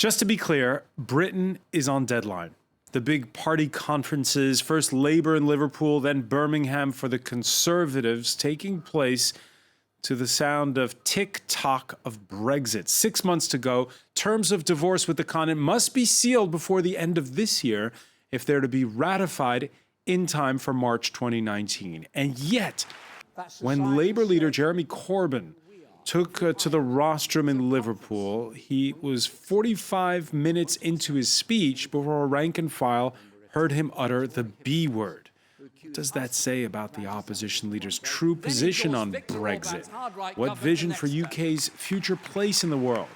Just to be clear, Britain is on deadline. The big party conferences, first Labour in Liverpool, then Birmingham for the Conservatives, taking place to the sound of tick-tock of Brexit. 6 months to go. Terms of divorce with the continent must be sealed before the end of this year if they're to be ratified in time for March 2019. And yet, when Labour leader Jeremy Corbyn took to the rostrum in Liverpool, he was 45 minutes into his speech before a rank and file heard him utter the B word. What does that say about the opposition leader's true position on Brexit? What vision for UK's future place in the world?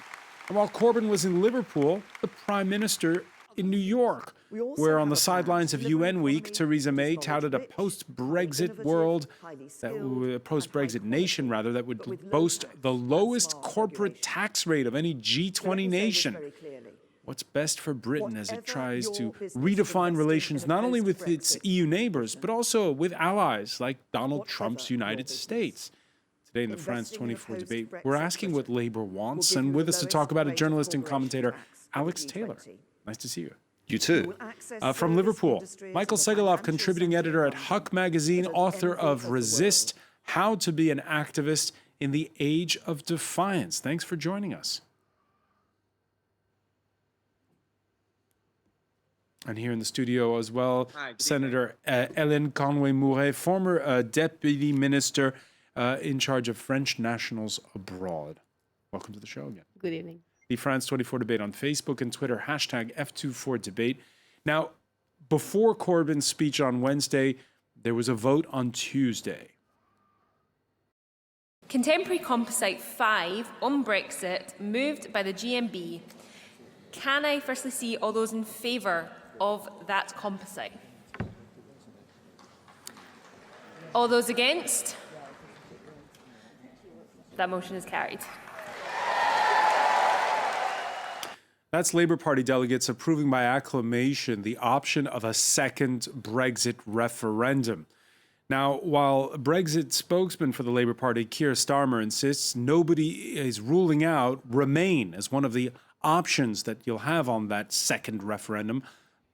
And while Corbyn was in Liverpool, the Prime Minister in New York, where on the sidelines of UN Week, Theresa May touted a post-Brexit world, post-Brexit nation rather, that would boast the lowest corporate tax rate of any G20 nation. What's best for Britain as it tries to redefine relations not only with its EU neighbours, but also with allies like Donald Trump's United States? Today in the France 24 debate, we're asking what Labour wants, and with us to talk about it, journalist and commentator Alex Taylor. Nice to see you. You too. From Liverpool, Michael Segeloff, contributing editor at Huck Magazine, author of Resist, How to Be an Activist in the Age of Defiance. Thanks for joining us. And here in the studio as well, Senator Hélène Conway-Mouret, former deputy minister in charge of French nationals abroad. Welcome to the show again. Good evening. The France 24 debate on Facebook and Twitter, hashtag F24debate. Now, before Corbyn's speech on Wednesday, there was a vote on Tuesday. Contemporary Composite 5 on Brexit, moved by the GMB. Can I firstly see all those in favour of that composite? All those against? That motion is carried. That's Labour Party delegates approving by acclamation the option of a second Brexit referendum. Now, while Brexit spokesman for the Labour Party, Keir Starmer, insists nobody is ruling out Remain as one of the options that you'll have on that second referendum,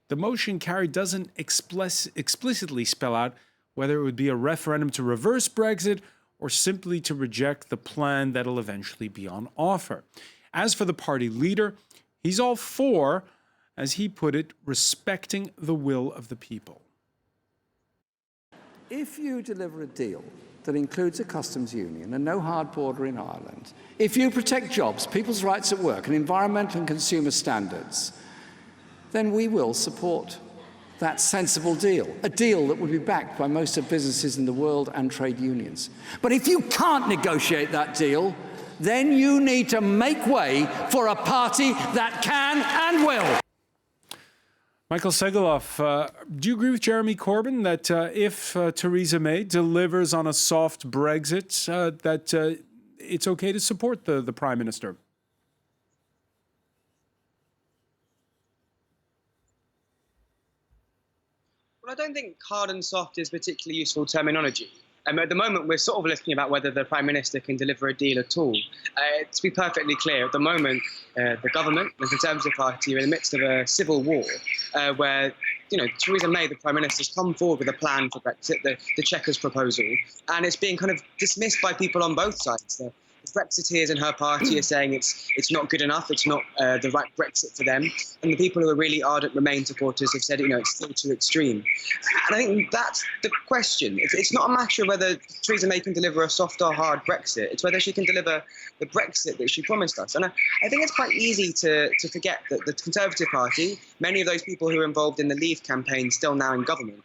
the motion carried doesn't explicitly spell out whether it would be a referendum to reverse Brexit or simply to reject the plan that'll eventually be on offer. As for the party leader, he's all for, as he put it, respecting the will of the people. If you deliver a deal that includes a customs union and no hard border in Ireland, if you protect jobs, people's rights at work and environmental and consumer standards, then we will support that sensible deal, a deal that would be backed by most of businesses in the world and trade unions. But if you can't negotiate that deal, then you need to make way for a party that can and will. Michael Segeloff, do you agree with Jeremy Corbyn that if Theresa May delivers on a soft Brexit, that it's okay to support the Prime Minister? Well, I don't think hard and soft is particularly useful terminology. At the moment, we're sort of looking about whether the Prime Minister can deliver a deal at all. To be perfectly clear, at the moment, the government, the Conservative Party, are in the midst of a civil war where, Theresa May, the Prime Minister, has come forward with a plan for Brexit, the Chequers proposal, and it's being kind of dismissed by people on both sides. The Brexiteers in her party are saying it's not good enough, it's not the right Brexit for them. And the people who are really ardent Remain supporters have said, it's still too extreme. And I think that's the question. It's not a matter of whether Theresa May can deliver a soft or hard Brexit. It's whether she can deliver the Brexit that she promised us. And I think it's quite easy to forget that the Conservative Party, many of those people who are involved in the Leave campaign still now in government,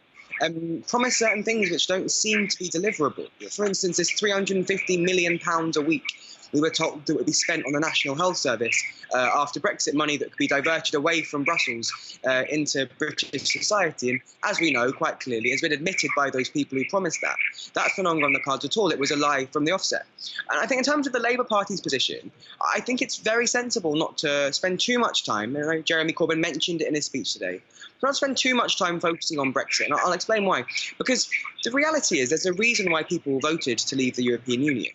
promise certain things which don't seem to be deliverable. For instance, this £350 million a week we were told that would be spent on the National Health Service after Brexit, money that could be diverted away from Brussels into British society. And as we know quite clearly, has been admitted by those people who promised that. That's no longer on the cards at all. It was a lie from the offset. And I think in terms of the Labour Party's position, I think it's very sensible not to spend too much time, Jeremy Corbyn mentioned it in his speech today, not spend too much time focusing on Brexit. And I'll explain why. Because the reality is there's a reason why people voted to leave the European Union.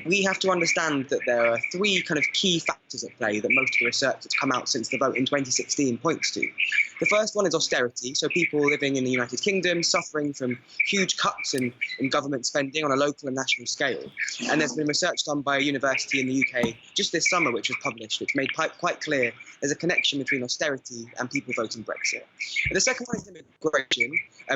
We have to understand that there are three kind of key factors at play that most of the research that's come out since the vote in 2016 points to. The first one is austerity, so people living in the United Kingdom suffering from huge cuts in government spending on a local and national scale. And there's been research done by a university in the UK just this summer, which was published, which made quite clear there's a connection between austerity and people voting Brexit. And the second one is immigration.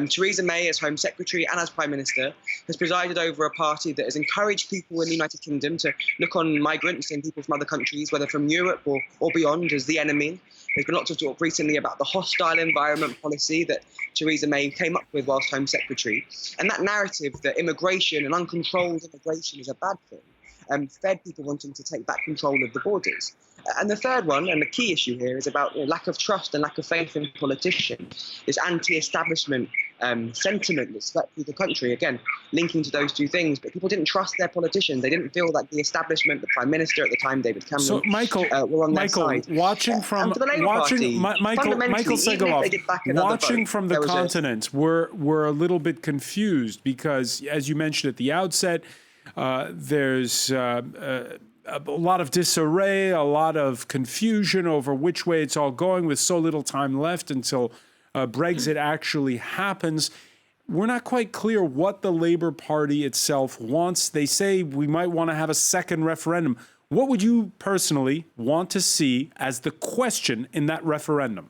Theresa May, as Home Secretary and as Prime Minister, has presided over a party that has encouraged people in the United Kingdom to look on migrants and people from other countries, whether from Europe or beyond, as the enemy. There's been lots of talk recently about the hostile environment policy that Theresa May came up with whilst Home Secretary. And that narrative that immigration and uncontrolled immigration is a bad thing fed people wanting to take back control of the borders. And the third one, and the key issue here, is about lack of trust and lack of faith in politicians, this anti-establishment sentiment that swept through the country, again, linking to those two things. But people didn't trust their politicians. They didn't feel like the establishment, the Prime Minister at the time, David Cameron, So, were on their side. watching from And for the Labour Party, Michael fundamentally, even if they did back Segalov, another watching vote, from the there was continent, we're a little bit confused because, as you mentioned at the outset, there's a lot of disarray, a lot of confusion over which way it's all going with so little time left until Brexit actually happens. We're not quite clear what the Labour Party itself wants. They say we might want to have a second referendum. What would you personally want to see as the question in that referendum?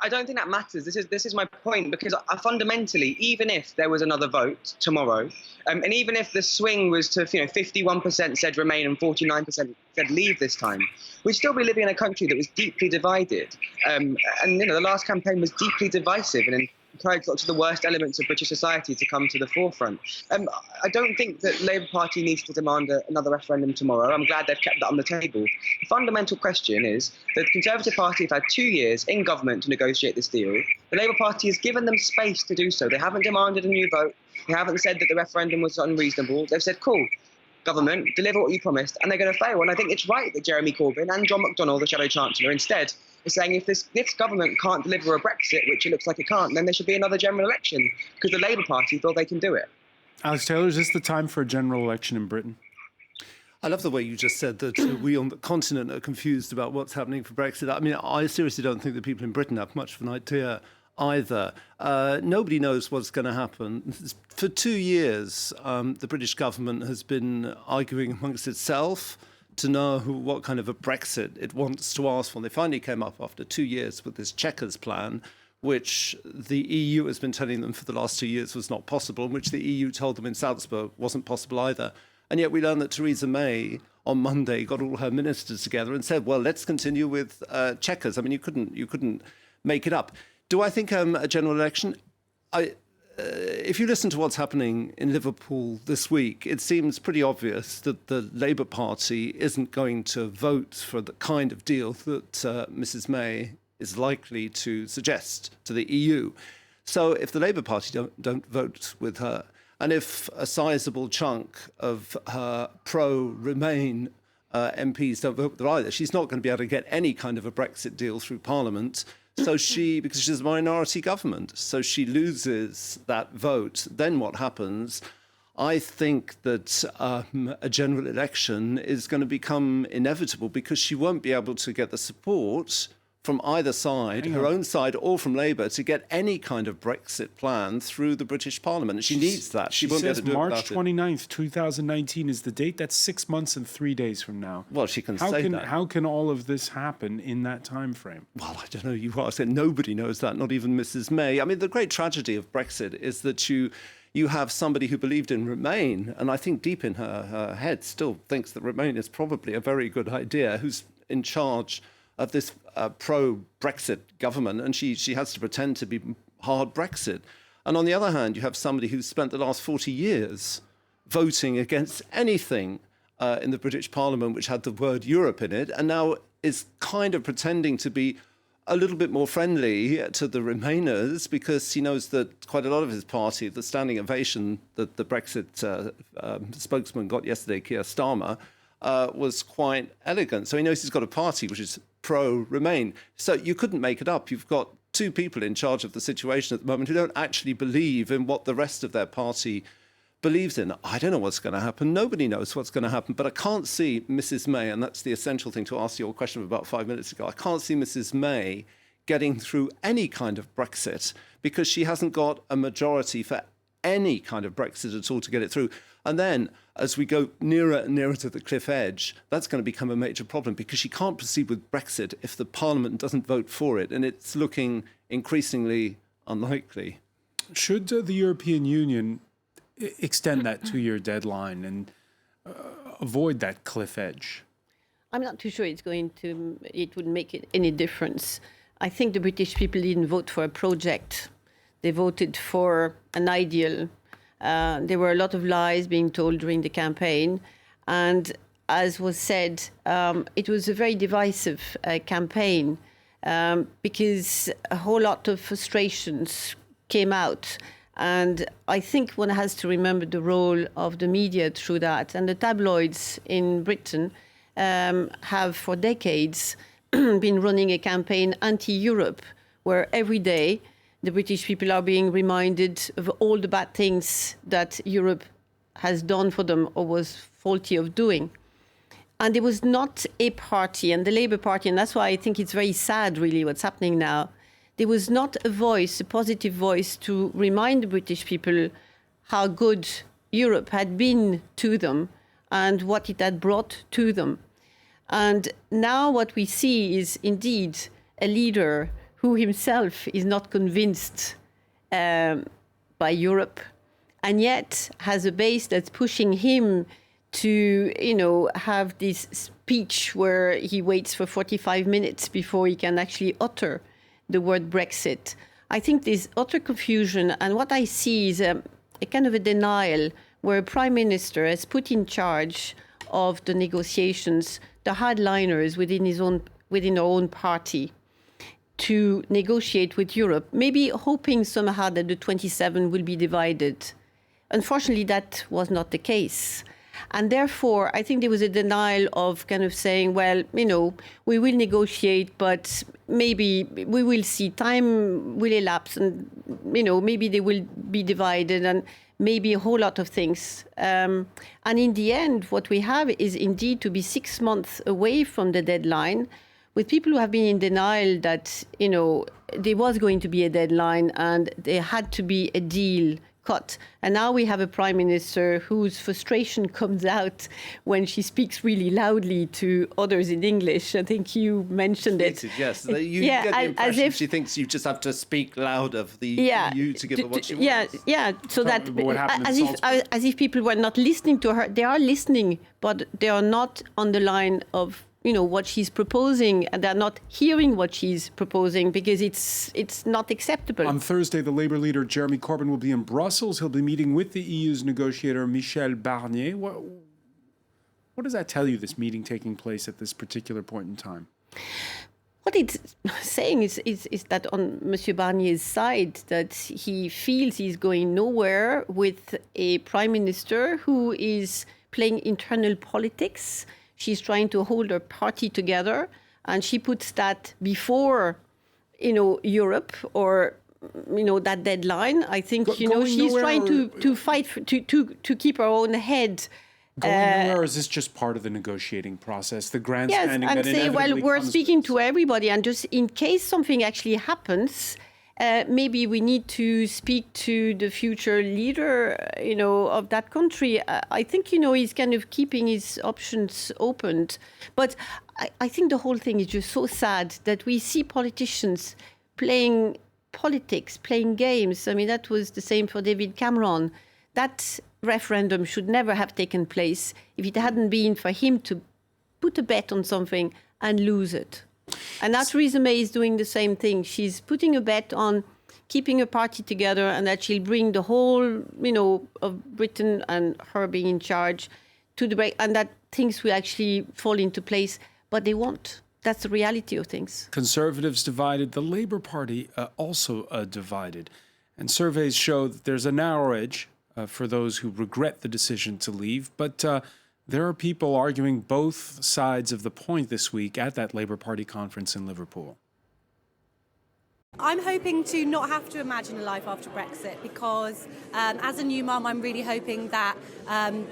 I don't think that matters. This is my point, because fundamentally, even if there was another vote tomorrow, and even if the swing was to 51% said remain and 49% said leave this time, we'd still be living in a country that was deeply divided. And the last campaign was deeply divisive and encouraged lots of the worst elements of British society to come to the forefront. I don't think that the Labour Party needs to demand another referendum tomorrow. I'm glad they've kept that on the table. The fundamental question is that the Conservative Party have had 2 years in government to negotiate this deal. The Labour Party has given them space to do so. They haven't demanded a new vote. They haven't said that the referendum was unreasonable. They've said, cool, government, deliver what you promised, and they're going to fail. And I think it's right that Jeremy Corbyn and John McDonnell, the Shadow Chancellor, instead is saying if this government can't deliver a Brexit, which it looks like it can't, then there should be another general election, because the Labour Party feel they can do it. Alex Taylor, is this the time for a general election in Britain? I love the way you just said that we on the continent are confused about what's happening for Brexit. I mean, I seriously don't think the people in Britain have much of an idea either. Nobody knows what's going to happen. For 2 years, the British government has been arguing amongst itself to know what kind of a Brexit it wants to ask for. They finally came up after 2 years with this checkers plan, which the EU has been telling them for the last 2 years was not possible, and which the EU told them in Salzburg wasn't possible either. And yet we learned that Theresa May on Monday got all her ministers together and said, well, let's continue with checkers. I mean, you couldn't make it up. Do I think a general election? If you listen to what's happening in Liverpool this week, it seems pretty obvious that the Labour Party isn't going to vote for the kind of deal that Mrs May is likely to suggest to the EU. So if the Labour Party don't vote with her, and if a sizable chunk of her pro-Remain MPs don't vote with her either, she's not going to be able to get any kind of a Brexit deal through Parliament. So because she's a minority government, so she loses that vote. Then what happens? I think that a general election is going to become inevitable because she won't be able to get the support from either side, her own side or from Labour, to get any kind of Brexit plan through the British Parliament. And she needs that. She won't be able to do it March 29th, 2019 is the date. That's 6 months and 3 days from now. Well, she can say that. How can all of this happen in that time frame? Well, I don't know. You asked it. Nobody knows that, not even Mrs May. I mean, the great tragedy of Brexit is that you have somebody who believed in Remain, and I think deep in her head still thinks that Remain is probably a very good idea, who's in charge of this pro-Brexit government, and she has to pretend to be hard Brexit. And on the other hand, you have somebody who's spent the last 40 years voting against anything in the British Parliament which had the word Europe in it, and now is kind of pretending to be a little bit more friendly to the Remainers because he knows that quite a lot of his party, the standing ovation that the Brexit spokesman got yesterday, Keir Starmer, was quite elegant. So he knows he's got a party which is pro-Remain. So you couldn't make it up. You've got two people in charge of the situation at the moment who don't actually believe in what the rest of their party believes in. I don't know what's going to happen. Nobody knows what's going to happen. But I can't see Mrs. May, and that's the essential thing to answer your question about 5 minutes ago. I can't see Mrs. May getting through any kind of Brexit because she hasn't got a majority for any kind of Brexit at all to get it through. And then as we go nearer and nearer to the cliff edge, that's going to become a major problem because she can't proceed with Brexit if the Parliament doesn't vote for it. And it's looking increasingly unlikely. Should the European Union extend that 2-year deadline and avoid that cliff edge? I'm not too sure it would make any difference. I think the British people didn't vote for a project. They voted for an ideal. There were a lot of lies being told during the campaign. And as was said, it was a very divisive campaign because a whole lot of frustrations came out. And I think one has to remember the role of the media through that. And the tabloids in Britain have for decades been running a campaign anti-Europe, where every day the British people are being reminded of all the bad things that Europe has done for them or was faulty of doing. And there was not a party, and the Labour Party, and that's why I think it's very sad, really, what's happening now. There was not a voice, a positive voice, to remind the British people how good Europe had been to them and what it had brought to them. And now what we see is indeed a leader who himself is not convinced by Europe, and yet has a base that's pushing him to, have this speech where he waits for 45 minutes before he can actually utter the word Brexit. I think there's utter confusion, and what I see is a kind of a denial where a prime minister has put in charge of the negotiations the hardliners within our own party to negotiate with Europe, maybe hoping somehow that the 27 will be divided. Unfortunately, that was not the case. And therefore, I think there was a denial of kind of saying, well, we will negotiate, but maybe we will see, time will elapse, and, maybe they will be divided, and maybe a whole lot of things. And in the end, what we have is indeed to be 6 months away from the deadline, with people who have been in denial that, there was going to be a deadline and there had to be a deal cut. And now we have a prime minister whose frustration comes out when she speaks really loudly to others in English. I think you mentioned it. Yes, you get the impression she thinks you just have to speak louder for the EU to give her what she wants. So that as if people were not listening to her. They are listening, but they are not on the line of what she's proposing, and they're not hearing what she's proposing because it's not acceptable. On Thursday, the Labour leader Jeremy Corbyn will be in Brussels. He'll be meeting with the EU's negotiator Michel Barnier. What does that tell you, this meeting taking place at this particular point in time? What it's saying is that on Monsieur Barnier's side, that he feels he's going nowhere with a prime minister who is playing internal politics. She's trying to hold her party together, and she puts that before, Europe or, that deadline. I think, she's trying to fight to keep her own head. Going nowhere, or is this just part of the negotiating process, the grandstanding that inevitably say, well, we're speaking to everybody, and just in case something actually happens, maybe we need to speak to the future leader, of that country. I think, he's kind of keeping his options open. But I think the whole thing is just so sad that we see politicians playing politics, playing games. I mean, that was the same for David Cameron. That referendum should never have taken place if it hadn't been for him to put a bet on something and lose it. And that's Theresa May is doing the same thing. She's putting a bet on keeping a party together and that she'll bring the whole, of Britain and her being in charge to the break, and that things will actually fall into place. But they won't. That's the reality of things. Conservatives divided. The Labour Party also divided. And surveys show that there's a narrow edge for those who regret the decision to leave. But there are people arguing both sides of the point this week at that Labour Party conference in Liverpool. I'm hoping to not have to imagine a life after Brexit because as a new mum, I'm really hoping that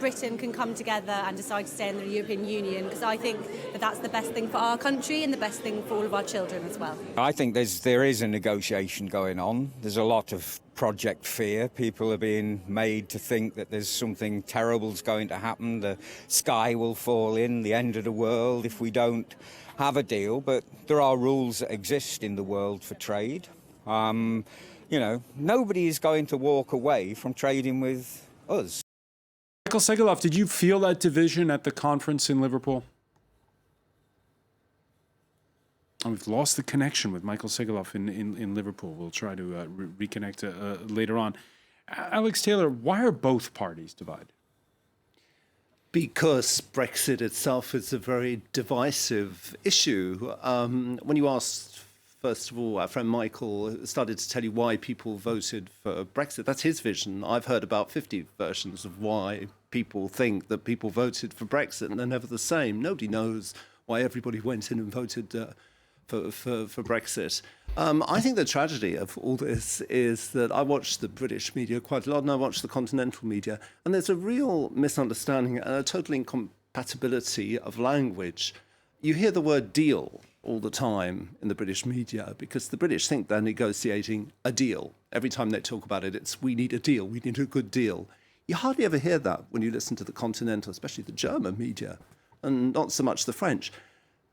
Britain can come together and decide to stay in the European Union because I think that that's the best thing for our country and the best thing for all of our children as well. I think there is a negotiation going on. There's a lot of project fear. People are being made to think that there's something terrible's going to happen. The sky will fall in, the end of the world if we don't have a deal, but there are rules that exist in the world for trade. Nobody is going to walk away from trading with us. Michael Segeloff, did you feel that division at the conference in Liverpool? Oh, we've lost the connection with Michael Segeloff in Liverpool. We'll try to reconnect later on. Alex Taylor, why are both parties divided? Because Brexit itself is a very divisive issue. When you asked, first of all, our friend Michael started to tell you why people voted for Brexit. That's his vision. I've heard about 50 versions of why people think that people voted for Brexit, and they're never the same. Nobody knows why everybody went in and voted for Brexit. I think the tragedy of all this is that I watch the British media quite a lot and I watch the continental media, and there's a real misunderstanding and a total incompatibility of language. You hear the word deal all the time in the British media because the British think they're negotiating a deal. Every time they talk about it, it's we need a deal, we need a good deal. You hardly ever hear that when you listen to the continental, especially the German media, and not so much the French.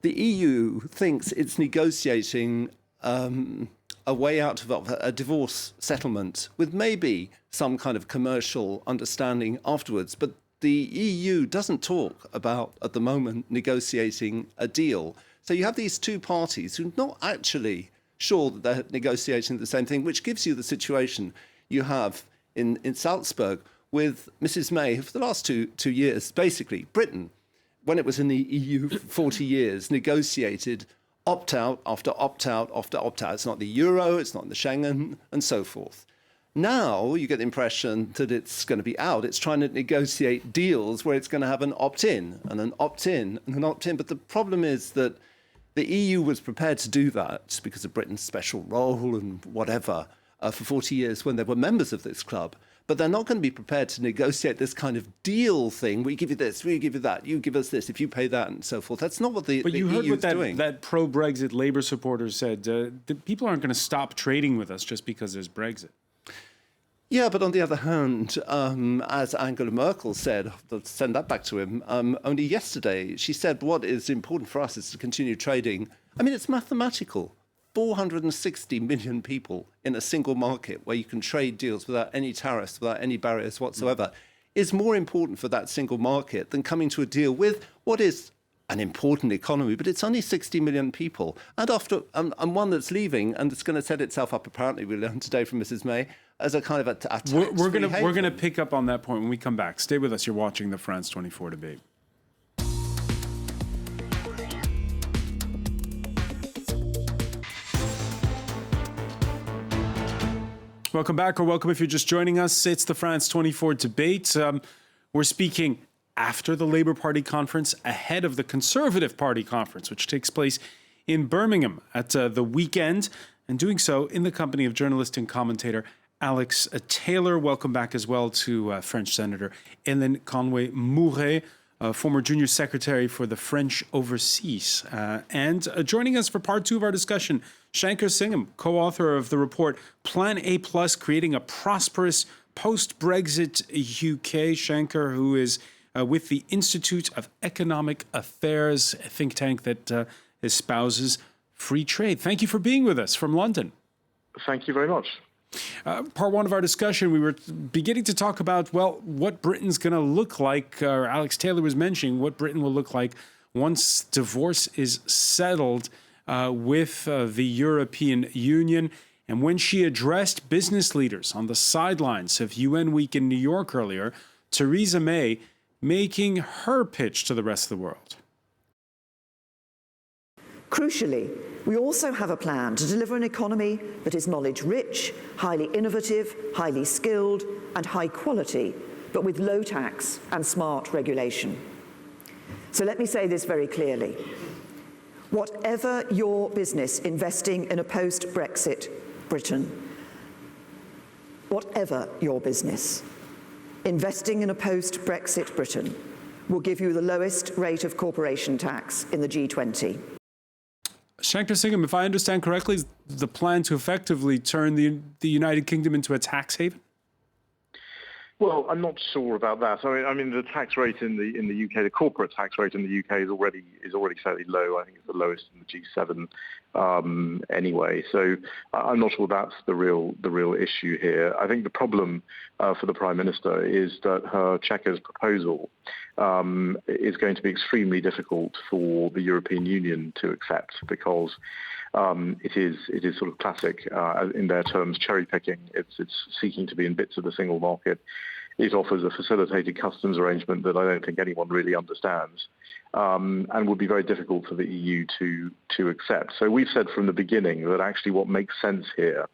The EU thinks it's negotiating a way out of a divorce settlement with maybe some kind of commercial understanding afterwards. But the EU doesn't talk about, at the moment, negotiating a deal. So you have these two parties who are not actually sure that they're negotiating the same thing, which gives you the situation you have in Salzburg with Mrs. May, who for the last two years, basically, Britain, when it was in the EU for 40 years, negotiated opt-out after opt-out after opt-out. It's not the euro, it's not the Schengen, and so forth. Now you get the impression that it's going to be out. It's trying to negotiate deals where it's going to have an opt-in and an opt-in and an opt-in. But the problem is that the EU was prepared to do that because of Britain's special role and whatever for 40 years when they were members of this club. But they're not going to be prepared to negotiate this kind of deal thing. We give you this, we give you that, you give us this, if you pay that, and so forth. That's not what the But you heard EU's what doing. that pro-Brexit Labour supporter said. The people aren't going to stop trading with us just because there's Brexit. Yeah, but on the other hand, as Angela Merkel said, I'll send that back to him, only yesterday, she said what is important for us is to continue trading. I mean, it's mathematical. 460 million people in a single market where you can trade deals without any tariffs, without any barriers whatsoever, is more important for that single market than coming to a deal with what is an important economy, but it's only 60 million people. And after and one that's leaving, and it's going to set itself up, apparently, we learned today from Mrs. May, as a kind of a tax-free haven. We're gonna pick up on that point when we come back. Stay with us. You're watching the France 24 debate. Welcome back, or welcome if you're just joining us. It's the France 24 debate. We're speaking after the Labour Party conference, ahead of the Conservative Party conference, which takes place in Birmingham at the weekend, and doing so in the company of journalist and commentator Alex Taylor. Welcome back as well to French Senator Hélène Conway-Mouret, former junior secretary for the French Overseas. And joining us for part two of our discussion, Shankar Singham, co-author of the report Plan A+, Creating a Prosperous Post-Brexit UK. Shankar, who is with the Institute of Economic Affairs, a think tank that espouses free trade. Thank you for being with us from London. Thank you very much. Part one of our discussion, we were beginning to talk about, well, what Britain's going to look like, or Alex Taylor was mentioning what Britain will look like once divorce is settled with the European Union. And when she addressed business leaders on the sidelines of UN Week in New York earlier, Theresa May making her pitch to the rest of the world. Crucially, we also have a plan to deliver an economy that is knowledge-rich, highly innovative, highly skilled, and high quality, but with low tax and smart regulation. So let me say this very clearly. Whatever your business investing in a post-Brexit Britain. Whatever your business, investing in a post-Brexit Britain will give you the lowest rate of corporation tax in the G20. Shankar Singham, if I understand correctly, is the plan to effectively turn the United Kingdom into a tax haven? Well, I'm not sure about that. I mean, the tax rate in the UK, the corporate tax rate in the UK is already fairly low. I think it's the lowest in the G7 anyway. So I'm not sure that's the real issue here. I think the problem for the Prime Minister is that her Chequers proposal is going to be extremely difficult for the European Union to accept because it is sort of classic, in their terms, cherry picking. It's seeking to be in bits of the single market. It offers a facilitated customs arrangement that I don't think anyone really understands, and would be very difficult for the EU to accept. So we've said from the beginning that actually what makes sense here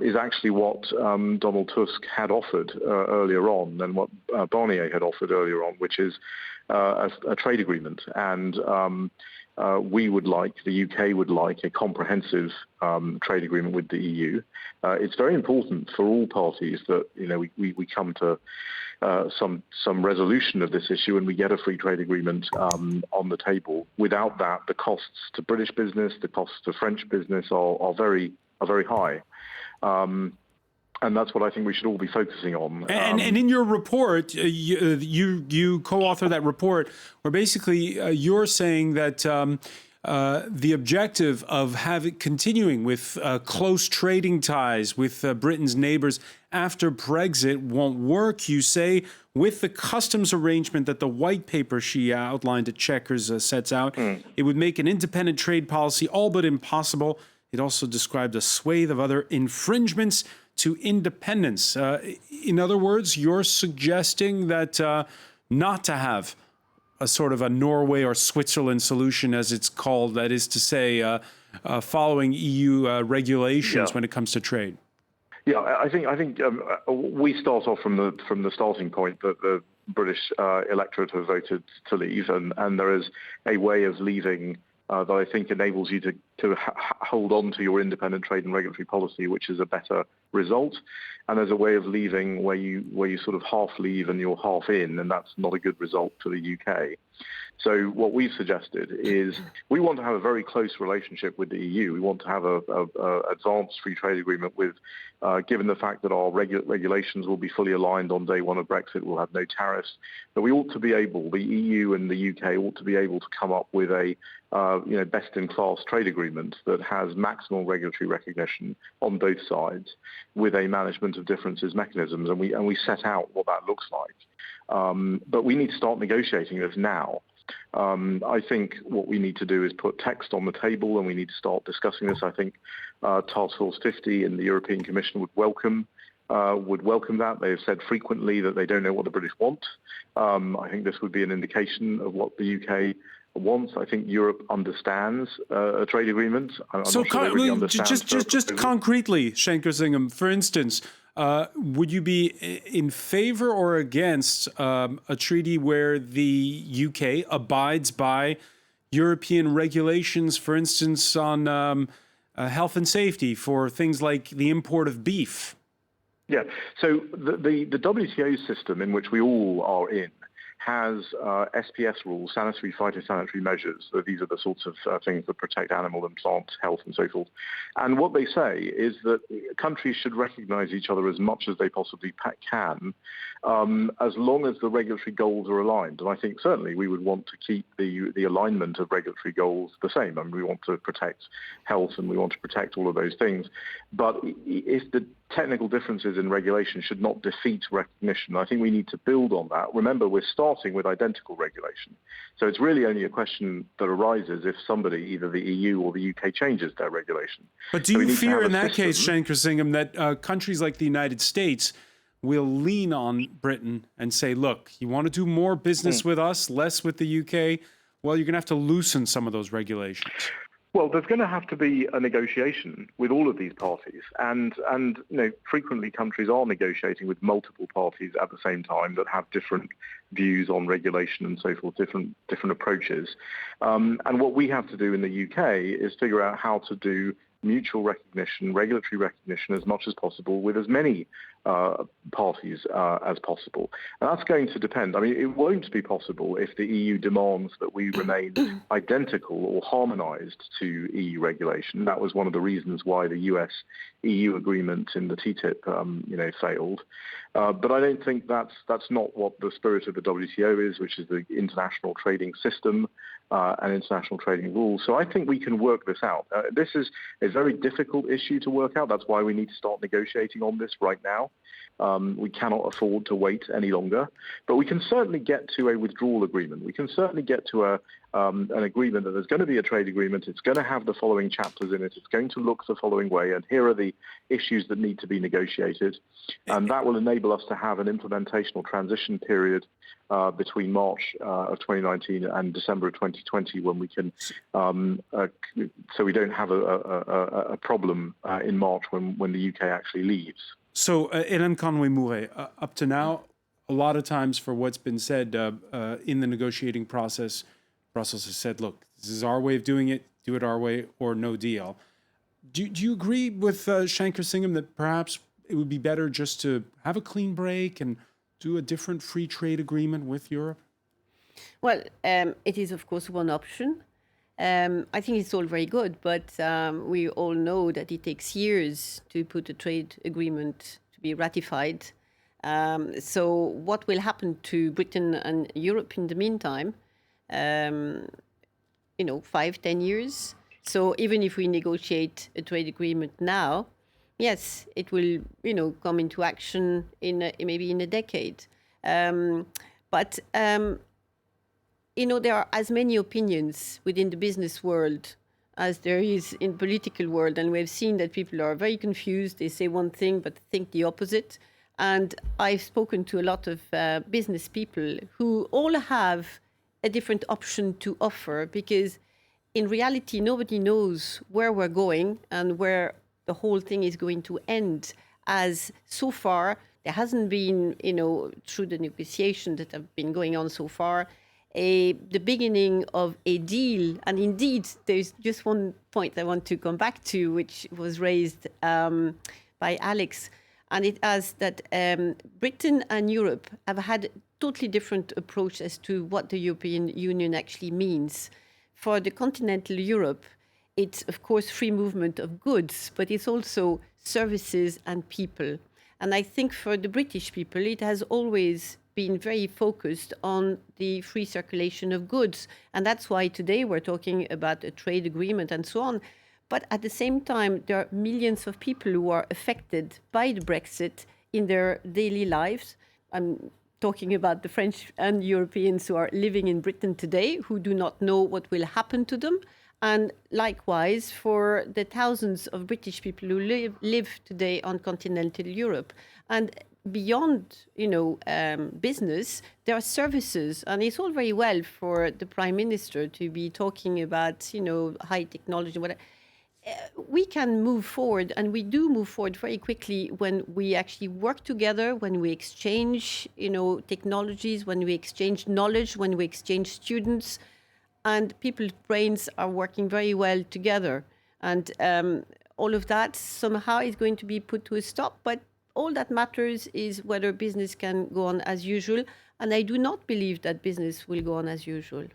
is actually what Donald Tusk had offered earlier on and what Barnier had offered earlier on, which is a trade agreement. And the UK would like a comprehensive trade agreement with the EU. It's very important for all parties that we come to some resolution of this issue and we get a free trade agreement on the table. Without that, the costs to British business, the costs to French business are very high. And that's what I think we should all be focusing on. And in your report, you co-author that report, where basically you're saying that the objective of continuing with close trading ties with Britain's neighbours after Brexit won't work. You say with the customs arrangement that the white paper she outlined at Chequers sets out, it would make an independent trade policy all but impossible. It also described a swathe of other infringements to independence. In other words, you're suggesting that not to have a sort of a Norway or Switzerland solution, as it's called, that is to say, following EU regulations when it comes to trade. Yeah, I think we start off from the starting point that the British electorate have voted to leave, and there is a way of leaving that I think enables you to hold on to your independent trade and regulatory policy, which is a better result. And there's a way of leaving where you sort of half leave and you're half in, and that's not a good result for the UK. So what we've suggested is we want to have a very close relationship with the EU. We want to have a advanced free trade agreement with, given the fact that our regulations will be fully aligned on day one of Brexit, we'll have no tariffs. But we ought to be able, the EU and the UK ought to be able to come up with a best-in-class trade agreement that has maximal regulatory recognition on both sides with a management of differences mechanisms, and we set out what that looks like. But we need to start negotiating this now. I think what we need to do is put text on the table, and we need to start discussing this. I think Task Force 50 in the European Commission would welcome that. They have said frequently that they don't know what the British want. I think this would be an indication of what the UK wants. I think Europe understands a trade agreement. So just concretely, Shankar Singham, for instance, would you be in favor or against a treaty where the UK abides by European regulations, for instance, on health and safety for things like the import of beef? Yeah. So the WTO system in which we all are in has SPS rules, sanitary phytosanitary measures. So these are the sorts of things that protect animal and plant health and so forth. And what they say is that countries should recognize each other as much as they possibly can, as long as the regulatory goals are aligned. And I think certainly we would want to keep the alignment of regulatory goals the same. I mean, we want to protect health and we want to protect all of those things. But if the technical differences in regulation should not defeat recognition, I think we need to build on that. Remember, we're starting with identical regulation. So it's really only a question that arises if somebody, either the EU or the UK, changes their regulation. But do you fear in that case, Shankar Singham, that countries like the United States will lean on Britain and say, look, you want to do more business with us, less with the UK? Well, you're going to have to loosen some of those regulations. Well, there's going to have to be a negotiation with all of these parties, and frequently countries are negotiating with multiple parties at the same time that have different views on regulation and so forth, different approaches. And what we have to do in the UK is figure out how to do mutual recognition, regulatory recognition as much as possible with as many parties as possible. And that's going to depend. I mean, it won't be possible if the EU demands that we remain identical or harmonised to EU regulation. That was one of the reasons why the US-EU agreement in the TTIP, failed. But I don't think that's not what the spirit of the WTO is, which is the international trading system and international trading rules. So I think we can work this out. This is a very difficult issue to work out. That's why we need to start negotiating on this right now. We cannot afford to wait any longer. But we can certainly get to a withdrawal agreement. We can certainly get to an agreement that there's going to be a trade agreement. It's going to have the following chapters in it. It's going to look the following way. And here are the issues that need to be negotiated. And that will enable us to have an implementational transition period between March of 2019 and December of 2020, when we can, so we don't have a problem in March when the UK actually leaves. So, Hélène Conway-Mouret, up to now, a lot of times for what's been said in the negotiating process, Brussels has said, look, this is our way of doing it, do it our way or no deal. Do you agree with Shankar-Singham that perhaps it would be better just to have a clean break and do a different free trade agreement with Europe? Well, it is, of course, one option. I think it's all very good, but we all know that it takes years to put a trade agreement to be ratified. So what will happen to Britain and Europe in the meantime? 5-10 years. So even if we negotiate a trade agreement now, yes, it will, come into action maybe in a decade. But there are as many opinions within the business world as there is in political world, and we've seen that people are very confused. They say one thing but think the opposite. And I've spoken to a lot of business people who all have a different option to offer, because in reality nobody knows where we're going and where the whole thing is going to end, as so far there hasn't been, through the negotiations that have been going on so far, the beginning of a deal. And indeed, there's just one point I want to come back to, which was raised by Alex, and it is that Britain and Europe have had a totally different approach as to what the European Union actually means. For the continental Europe, it's, of course, free movement of goods, but it's also services and people. And I think for the British people, it has always been very focused on the free circulation of goods. And that's why today we're talking about a trade agreement and so on. But at the same time, there are millions of people who are affected by the Brexit in their daily lives. I'm talking about the French and Europeans who are living in Britain today, who do not know what will happen to them. And likewise, for the thousands of British people who live today on continental Europe. And beyond, business, there are services. And it's all very well for the Prime Minister to be talking about, high technology, whatever. We can move forward, and we do move forward very quickly when we actually work together, when we exchange, technologies, when we exchange knowledge, when we exchange students, and people's brains are working very well together. And all of that somehow is going to be put to a stop. But all that matters is whether business can go on as usual. And I do not believe that business will go on as usual.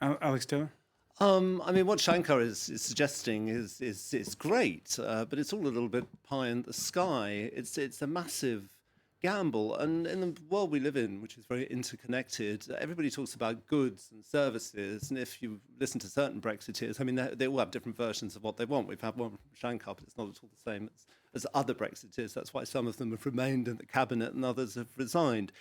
Alex Taylor? What Shankar is suggesting is great, but it's all a little bit pie in the sky. It's a massive gamble. And in the world we live in, which is very interconnected, everybody talks about goods and services. And if you listen to certain Brexiteers, they all have different versions of what they want. We've had one from Shankar, but it's not at all the same as other Brexiteers. That's why some of them have remained in the cabinet and others have resigned.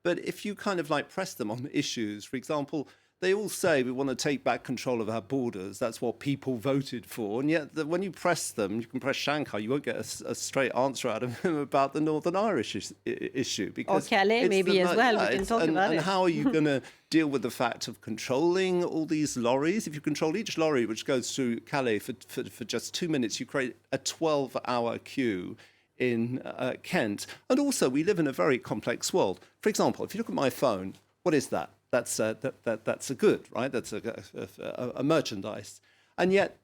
But if you kind of press them on issues, for example, they all say we want to take back control of our borders. That's what people voted for. And yet when you press them, you can press Shankar, you won't get a straight answer out of him about the Northern Irish issue. Or Calais, maybe as well. We can talk about it. And how are you going to deal with the fact of controlling all these lorries? If you control each lorry which goes through Calais for just 2 minutes, you create a 12-hour queue in Kent. And also, we live in a very complex world. For example, if you look at my phone, what is that? That's a good, right? That's a merchandise. And yet,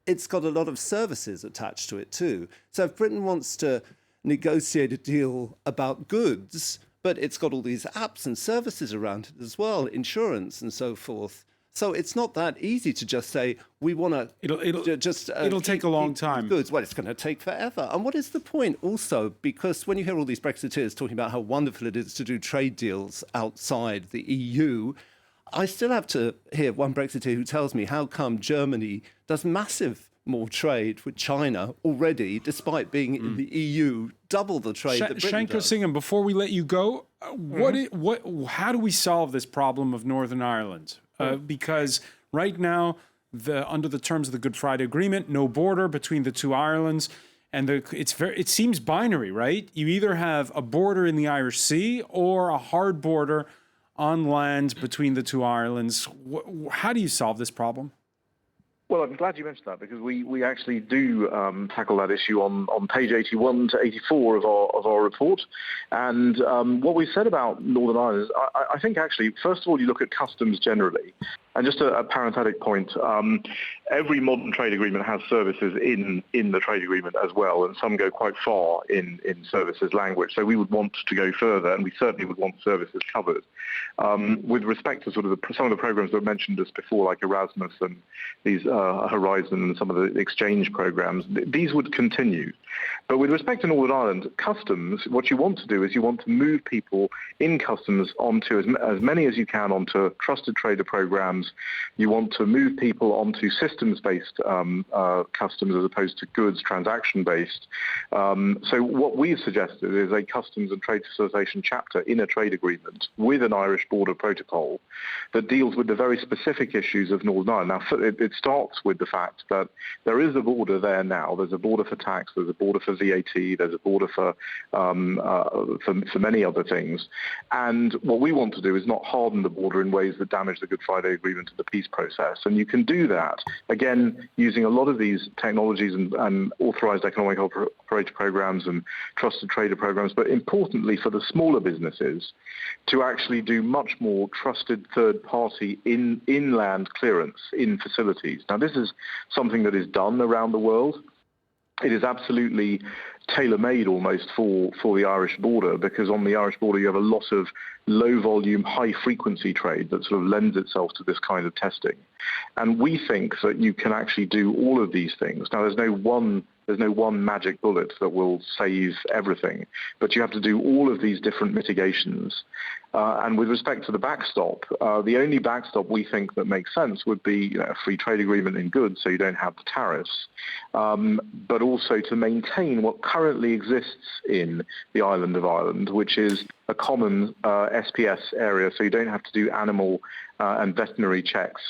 it's got a lot of services attached to it too. So if Britain wants to negotiate a deal about goods, but it's got all these apps and services around it as well, insurance and so forth. So it's not that easy to just say we want to. It'll take a long time. Goods. Well, it's going to take forever. And what is the point also? Because when you hear all these Brexiteers talking about how wonderful it is to do trade deals outside the EU, I still have to hear one Brexiteer who tells me how come Germany does massive more trade with China already, despite being in the EU, double the trade that Britain does. Singham, before we let you go, how do we solve this problem of Northern Ireland? Because right now, under the terms of the Good Friday Agreement, no border between the two Irelands, and it seems binary, right? You either have a border in the Irish Sea or a hard border on land between the two Irelands. How do you solve this problem? Well, I'm glad you mentioned that, because we actually do tackle that issue on page 81 to 84 of our report. And what we said about Northern Ireland is, I think actually, first of all, you look at customs generally. And just a parenthetic point, every modern trade agreement has services in the trade agreement as well, and some go quite far in services language. So we would want to go further, and we certainly would want services covered. With respect to sort of some of the programs that were mentioned just before, like Erasmus and these Horizon and some of the exchange programs, these would continue. But with respect to Northern Ireland, customs, what you want to do is you want to move people in customs onto as many as you can onto trusted trader programs. You want to move people onto systems-based customs as opposed to goods transaction-based. So what we've suggested is a customs and trade facilitation chapter in a trade agreement with an Irish border protocol that deals with the very specific issues of Northern Ireland. Now, it starts with the fact that there is a border there now. There's a border for tax, there's a border for VAT, there's a border for many other things. And what we want to do is not harden the border in ways that damage the Good Friday Agreement and the peace process. And you can do that, again, using a lot of these technologies and authorized economic operator programs and trusted trader programs, but importantly for the smaller businesses, to actually do much more trusted third-party inland clearance in facilities. Now, this is something that is done around the world. It is absolutely tailor-made almost for the Irish border, because on the Irish border you have a lot of low-volume, high-frequency trade that sort of lends itself to this kind of testing. And we think that you can actually do all of these things. Now, there's no one magic bullet that will save everything, but you have to do all of these different mitigations. And with respect to the backstop, the only backstop we think that makes sense would be a free trade agreement in goods, so you don't have the tariffs, but also to maintain what currently exists in the island of Ireland, which is a common SPS area, so you don't have to do animal and veterinary checks.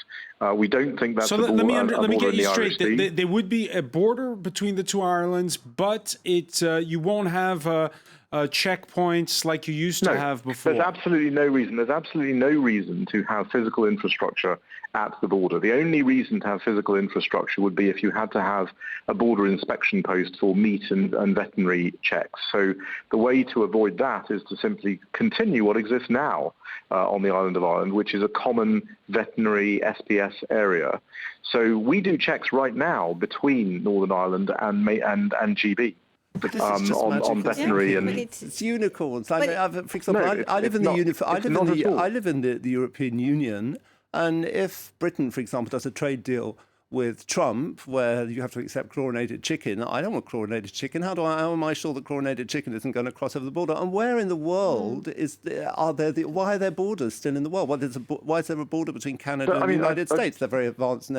We don't think that's so. Let me get you straight. There would be a border between the two Irelands, but you won't have checkpoints like you used to have before. There's absolutely no reason. There's absolutely no reason to have physical infrastructure at the border. The only reason to have physical infrastructure would be if you had to have a border inspection post for meat and veterinary checks. So the way to avoid that is to simply continue what exists now on the island of Ireland, which is a common veterinary SPS area. So we do checks right now between Northern Ireland and GB. But this is just on veterinary and it's unicorns. For example, I live in the European Union, and if Britain, for example, does a trade deal with Trump where you have to accept chlorinated chicken, I don't want chlorinated chicken. How am I sure that chlorinated chicken isn't going to cross over the border? And where in the world why are there borders still in the world? Why is there a border between Canada and the United States? They're very advanced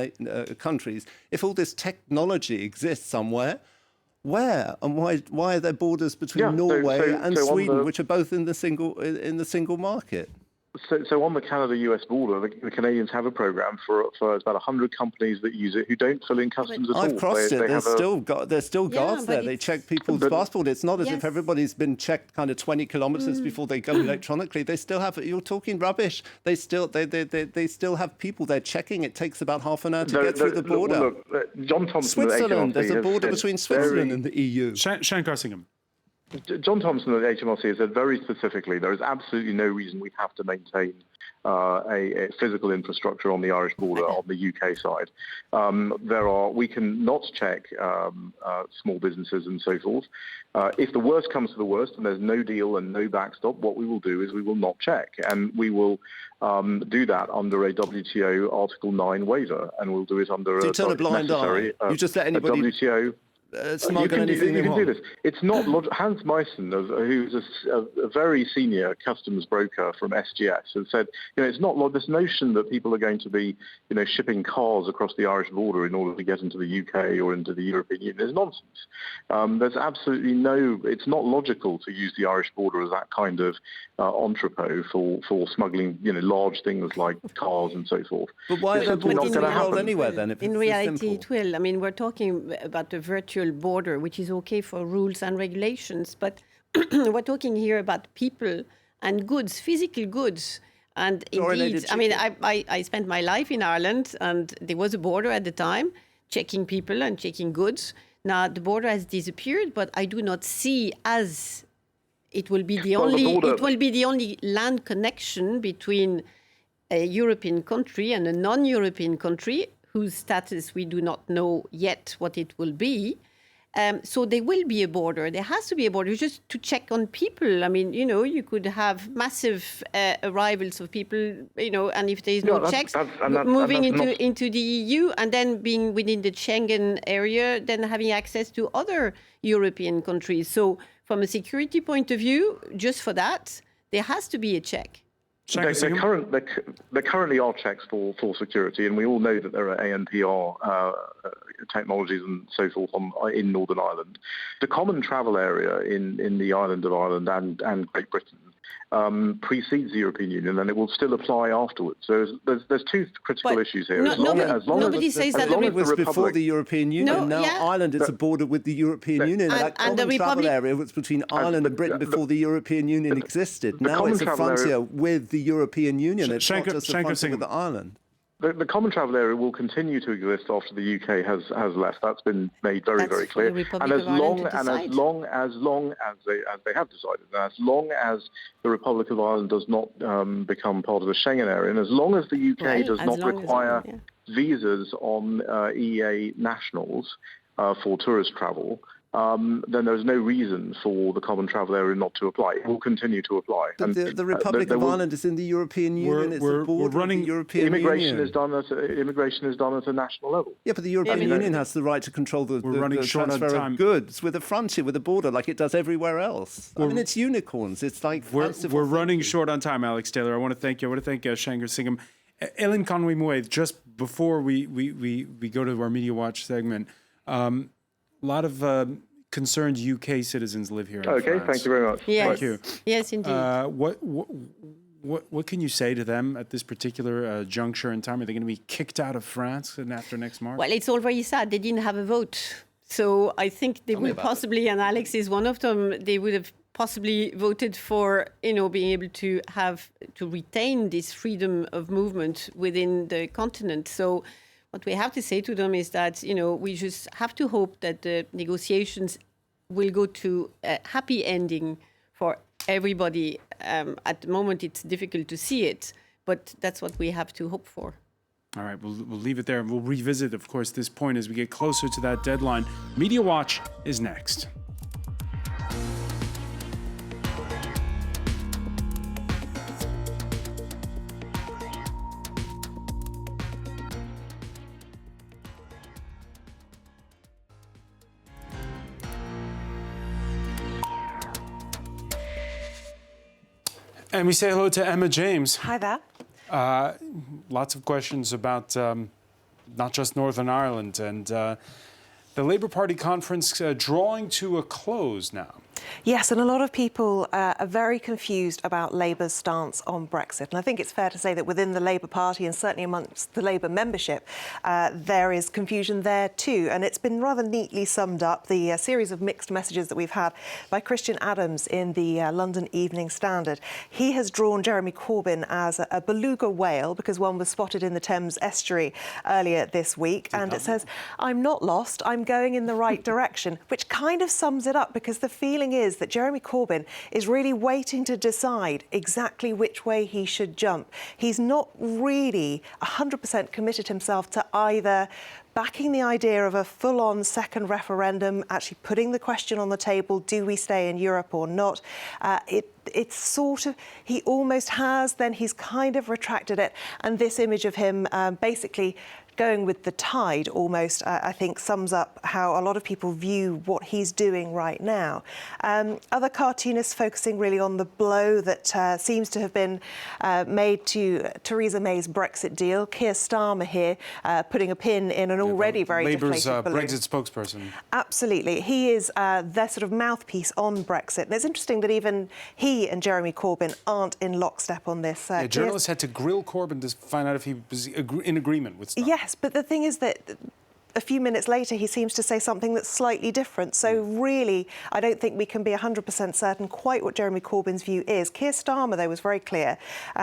countries. If all this technology exists somewhere, where and why are there borders between Norway and Sweden, which are both in the single market? So on the Canada-US border, the Canadians have a program for about 100 companies that use it who don't fill in customs at all. I've crossed it. There's still guards there. They check people's passport. It's not as if everybody's been checked kind of 20 kilometres before they go electronically. They still have. You're talking rubbish. They still have people there checking. It takes about half an hour to get through the border. Look, John Thompson, Switzerland. There's a border between Switzerland and the EU. Shankar Singham. John Thompson at the HMRC has said very specifically there is absolutely no reason we have to maintain a physical infrastructure on the Irish border on the UK side. We can not check small businesses and so forth. If the worst comes to the worst and there's no deal and no backstop, what we will do is we will not check, and we will do that under a WTO Article 9 waiver, and we'll do it under so you turn a blind eye. You just let anybody a WTO. smuggle you can anything they want. do this. It's not Hans Meissen, who's a very senior customs broker from SGS, has said, it's not this notion that people are going to be, shipping cars across the Irish border in order to get into the UK or into the European Union is nonsense. There's absolutely it's not logical to use the Irish border as that kind of entrepot for smuggling, large things like cars and so forth. But why is that not going to happen anywhere then? If in it's reality, simple? it will. I mean, we're talking about the virtual border, which is okay for rules and regulations, but we're talking here about people and goods, physical goods. And indeed, I mean, I spent my life in Ireland, and there was a border at the time, checking people and checking goods. Now the border has disappeared, but I do not see as it will be the only land connection between a European country and a non-European country whose status we do not know yet what it will be. So there will be a border. There has to be a border just to check on people. I mean, you could have massive arrivals of people, and if there is no checks, moving into the EU and then being within the Schengen area, then having access to other European countries. So from a security point of view, just for that, there has to be a check. There currently are checks for security, and we all know that there are ANPR technologies and so forth in Northern Ireland. The common travel area in the island of Ireland and Great Britain precedes the European Union, and it will still apply afterwards. So there's two critical issues here. Nobody says that it was before the European Union. Ireland is a border with the European Union. That common travel area was between Ireland and Britain before the European Union existed. Now it's a frontier with the European Union. It's not just a frontier with the Ireland. The common travel area will continue to exist after the UK has left. That's been made very, very clear. And as long as they have decided, and as long as the Republic of Ireland does not become part of the Schengen area, and as long as the UK does not require visas on EEA nationals for tourist travel, then there's no reason for the common travel area not to apply. It will continue to apply. But the Republic of Ireland is in the European Union. It's a border with the European immigration Union. Immigration is done at a national level. Yeah, but the European Union has the right to control the transfer of goods with a frontier, with a border, like it does everywhere else. I mean, it's unicorns. It's like we're running short on time, Alex Taylor. I want to thank you. I want to thank Shankar Singham. Ellen Conway-Moy, just before we go to our Media Watch segment, a lot of concerned UK citizens live here in France. Thank you very much. Yes. Thank you. Yes, indeed. What can you say to them at this particular juncture in time? Are they going to be kicked out of France after next March? Well, it's all very sad. They didn't have a vote. So I think they will possibly, and Alex is one of them, they would have possibly voted for, being able to retain this freedom of movement within the continent. So what we have to say to them is that, we just have to hope that the negotiations will go to a happy ending for everybody. At the moment, it's difficult to see it, but that's what we have to hope for. All right, we'll leave it there. And we'll revisit, of course, this point as we get closer to that deadline. Media Watch is next. And we say hello to Emma James. Hi there. Lots of questions about not just Northern Ireland and the Labour Party conference drawing to a close now. Yes, and a lot of people are very confused about Labour's stance on Brexit. And I think it's fair to say that within the Labour Party and certainly amongst the Labour membership, there is confusion there too. And it's been rather neatly summed up, the series of mixed messages that we've had by Christian Adams in the London Evening Standard. He has drawn Jeremy Corbyn as a beluga whale because one was spotted in the Thames estuary earlier this week. And it says, "I'm not lost, I'm going in the right direction," which kind of sums it up because the feeling thing is that Jeremy Corbyn is really waiting to decide exactly which way he should jump. He's not really 100% committed himself to either backing the idea of a full-on second referendum, actually putting the question on the table, do we stay in Europe or not? It's sort of, he almost has, then he's kind of retracted it. And this image of him basically going with the tide almost, I think, sums up how a lot of people view what he's doing right now. Other cartoonists focusing really on the blow that seems to have been made to Theresa May's Brexit deal. Keir Starmer here putting a pin in an already very Labour's deflated balloon. Brexit spokesperson. Absolutely. He is their sort of mouthpiece on Brexit. And it's interesting that even he and Jeremy Corbyn aren't in lockstep on this. Journalists had to grill Corbyn to find out if he was in agreement with Starmer. Yes, but the thing is that a few minutes later, he seems to say something that's slightly different. So really, I don't think we can be 100% certain quite what Jeremy Corbyn's view is. Keir Starmer, though, was very clear.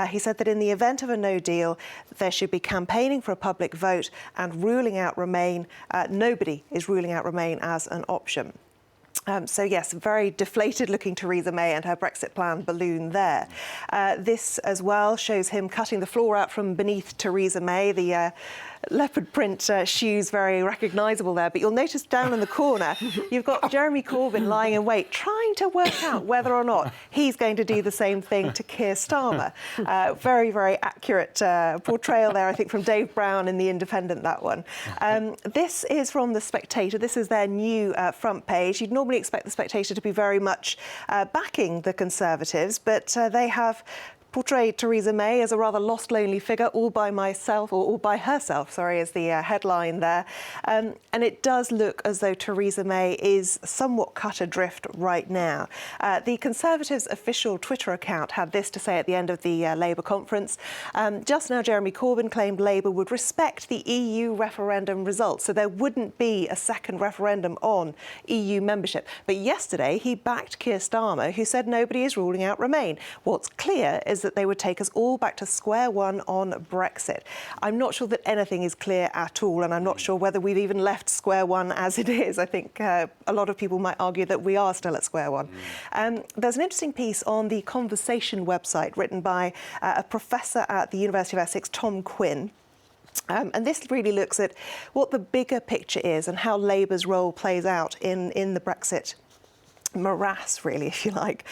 He said that in the event of a no deal, there should be campaigning for a public vote and ruling out Remain. Nobody is ruling out Remain as an option. So, yes, very deflated-looking Theresa May and her Brexit plan balloon there. This, as well, shows him cutting the floor out from beneath Theresa May. The leopard print shoes, very recognisable there. But you'll notice down in the corner, you've got Jeremy Corbyn lying in wait, trying to work out whether or not he's going to do the same thing to Keir Starmer. Very, very accurate portrayal there, I think, from Dave Brown in The Independent, that one. This is from The Spectator. This is their new front page. You'd normally expect The Spectator to be very much backing the Conservatives, but they have portrayed Theresa May as a rather lost, lonely figure, all by myself, or all by herself, sorry, is the headline there. And it does look as though Theresa May is somewhat cut adrift right now. The Conservatives' official Twitter account had this to say at the end of the Labour conference. Just now, Jeremy Corbyn claimed Labour would respect the EU referendum results, so there wouldn't be a second referendum on EU membership. But yesterday, he backed Keir Starmer, who said nobody is ruling out Remain. What's clear is that they would take us all back to square one on Brexit. I'm not sure that anything is clear at all, and I'm not sure whether we've even left square one as it is. I think a lot of people might argue that we are still at square one. There's an interesting piece on the Conversation website written by a professor at the University of Essex, Tom Quinn. And this really looks at what the bigger picture is and how Labour's role plays out in the Brexit morass, really, if you like.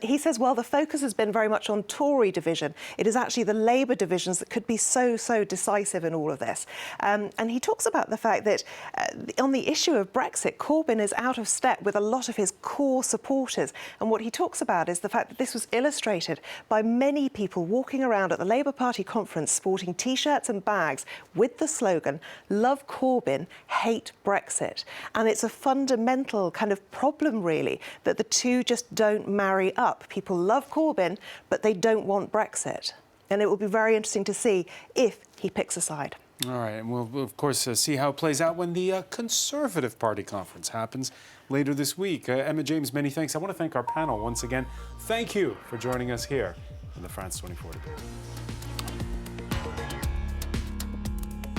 He says, well, the focus has been very much on Tory division. It is actually the Labour divisions that could be so decisive in all of this. And he talks about the fact that on the issue of Brexit, Corbyn is out of step with a lot of his core supporters. And what he talks about is the fact that this was illustrated by many people walking around at the Labour Party conference sporting T-shirts and bags with the slogan, "Love Corbyn, hate Brexit." And it's a fundamental kind of problem, really, that the two just don't marry up. People love Corbyn, but they don't want Brexit. And it will be very interesting to see if he picks a side. All right, and we'll of course, see how it plays out when the Conservative Party conference happens later this week. Emma James, many thanks. I want to thank our panel once again. Thank you for joining us here in the France 24 debate.